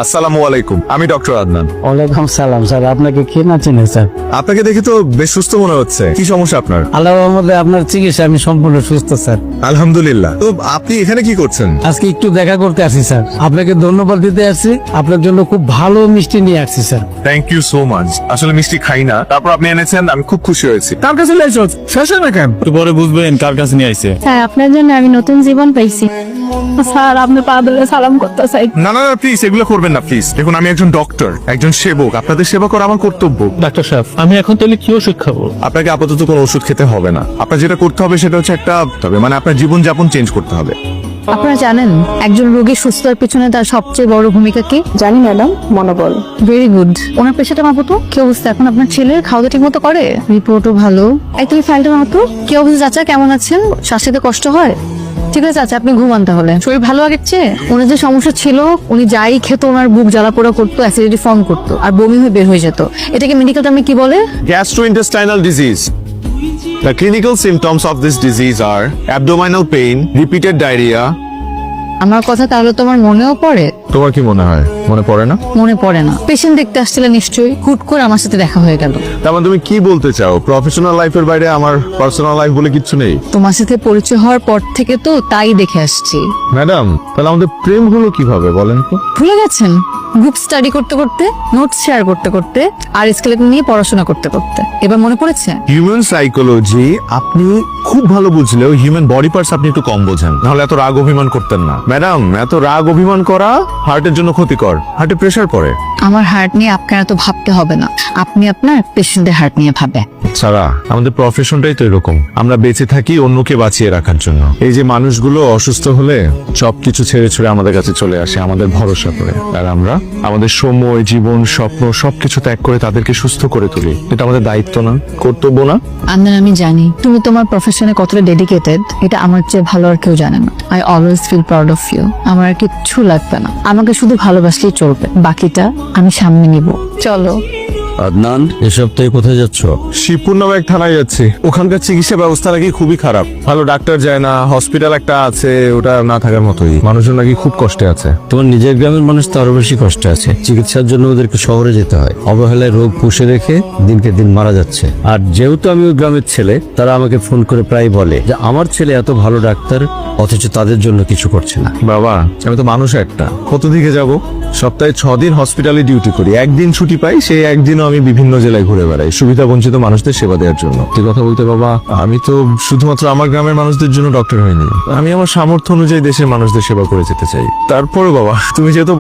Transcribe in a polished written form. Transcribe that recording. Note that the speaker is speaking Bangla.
আসসালামু আলাইকুম, আমি ডক্টর আদনান। ওয়ালাইকুম সালাম স্যার, আপনাকে কে না চেনে স্যার? আপনাকে দেখে তো বেশ সুস্থ মনে হচ্ছে। কি সমস্যা আপনার? আল্লাহর রহমতে আপনার চিকিৎসা আমি সম্পূর্ণ সুস্থ স্যার। আলহামদুলিল্লাহ। তো আপনি এখানে কি করছেন? আজকে একটু দেখা করতে আসি স্যার, আপনাকে ধন্যবাদ দিতে আসছি। আপনার জন্য খুব ভালো মিষ্টি নিয়ে আসছি sir. Thank you so much. আসলে মিষ্টি খাই না, তারপর আপনি এনেছেন, আমি খুব খুশি হয়েছি। কার কাছে লাইছো? শেষ না কেন? একটু পরে বুঝবেন কার কাছে নিয়ে আইছে। স্যার আপনার জন্য আমি নতুন জীবন পাইছি। স্যার আপনি পা ধরে সালাম করতে চাই। না না প্লিজ, এগুলো করবেন না প্লিজ। দেখুন, আমি একজন ডক্টর, একজন সেবক। আপনাদের সেবা করা আমার কর্তব্য। ডাক্তার সাহেব, আমি এখন তাহলে কি ওষুধ খাবো? আপনাকে আপাতত কোনো ওষুধ খেতে হবে না। আপনার যেটা করতে হবে সেটা হচ্ছে মানে আপনার জীবন যাপন চেঞ্জ করতে হবে। আপনারা জানেন একজন রোগী সুস্থতার পিছনে তার সবচেয়ে বড় ভূমিকা কি? জানি ম্যাডাম, মনোবল। Very good. ওনার পেশাটা মাপতো। কি অবস্থা এখন আপনার ছেলের? খাওয়া দাওয়া ঠিক মতো করে? রিপোর্টও ভালো। এই তুমি ফাইলটা মাপতো। কি অবস্থা চাচা, কেমন আছেন? শ্বাস নিতে কষ্ট হয়? ঠিক আছে চাচা, আপনি ঘুমান তাহলে। শরীর ভালো আগের চেয়ে? ওনার যে সমস্যা ছিল, উনি যাই খেত ওনার বুক জ্বালা পোড়া করতো, অ্যাসিডিটি ফর্ম করতো আর বমি হয়ে বের হয়ে যেত। এটাকে মেডিকেল টার্মে কি বলে? Gastrointestinal disease. The clinical symptoms of this disease are abdominal pain, repeated diarrhea. আমার কথা তাহলে তোমার মনেও পড়ে? তোমার কি মনে হয় মনে পড়ে না? মনে পড়ে না। পেশেন্ট দেখতে আসছিলে নিশ্চয়ই, হুট করে আমার সাথে দেখা হয়ে গেল। তার মানে তুমি কি বলতে চাও, প্রফেশনাল লাইফের বাইরে আমার পার্সোনাল লাইফ বলে কিচ্ছু নেই? তোমার সাথে পরিচয় হওয়ার পর থেকে তো তাই দেখে আসছি। ম্যাডাম, তাহলে আমাদের প্রেম হলো কিভাবে বলেন তো? ভুলে গেছেন? গ্রুপ স্টাডি করতে করতে, নোটস শেয়ার করতে করতে আর স্কেলেটন নিয়ে পড়াশোনা করতে করতে। এবার মনে পড়েছে? হিউম্যান সাইকোলজি আপনি খুব ভালো বুঝলেও হিউম্যান বডি পার্টস আপনি একটু কম বোঝেন। নাহলে এত রাগ অভিমান করতেন না। ম্যাডাম, এত রাগ অভিমান করা হার্টের জন্য ক্ষতিকর। হার্টে প্রেসার পড়ে। আমার হার্ট নিয়ে আপনার এত ভাবতে হবে না, আপনি আপনার পেশেন্টের হার্ট নিয়ে ভাবে। সারা, আমাদের প্রফেশনটাই তো এরকম। আমরা বেঁচে থাকি অন্যকে বাঁচিয়ে রাখার জন্য। এই যে মানুষগুলো অসুস্থ হলে সবকিছু ছেড়ে ছুড়ে আমাদের কাছে চলে আসে আমাদের ভরসা করে, আর আমরা আমাদের সময়, জীবন, স্বপ্ন সবকিছু ত্যাগ করে তাদেরকে সুস্থ করে তুলি। এটা আমাদের দায়িত্ব না, কর্তব্য না? আন্দান, আমি জানি তুমি তোমার প্রফেশনে কতটা ডেডিকেটেড, এটা আমার চেয়ে ভালো আর কেউ জানে না। I always feel proud of you. আমার আর কিচ্ছু লাগবে না, আমাকে শুধু ভালোবাসলেই চলবে, বাকিটা আমি সামনে নিব। চলো। আদনান, এ সপ্তাহে কোথায় যাচ্ছ? শিবপুর নামে এক থানায় যাচ্ছি। ওখানকার চিকিৎসা ব্যবস্থা নাকি খুবই খারাপ। ভালো ডাক্তার যায় না, হসপিটাল একটা আছে, ওটা না থাকার মতোই। মানুষজন নাকি খুব কষ্টে আছে। তোমার নিজের গ্রামের মানুষ তো আরো বেশি কষ্টে আছে। চিকিৎসার জন্য ওদেরকে শহরে যেতে হয়। অবহেলায় রোগ পুষে রেখে দিনকে দিন মারা যাচ্ছে। আর যেহেতু আমি ওই গ্রামের ছেলে, তারা আমাকে ফোন করে প্রায় বলে যে আমার ছেলে এত ভালো ডাক্তার, অথচ তাদের জন্য কিছু করছে না। বাবা, আমি তো মানুষ একটা, কত দিকে যাব? সপ্তাহে 6 দিন হসপিটালে ডিউটি করি, একদিন ছুটি পাই। সেই একদিনও আমি বিভিন্ন জেলায় ঘুরে বেড়াই সুবিধা বঞ্চিত মানুষদের সেবা দেওয়ার জন্য। তুই কথা বলতে বাবা, আমি তো শুধুমাত্র আমার গ্রামের মানুষদের জন্য ডক্টর হইনি। আমি আমার সামর্থ্য অনুযায়ী দেশের মানুষদের সেবা করে যেতে চাই। তারপরে বাবা, তুমি যেহেতু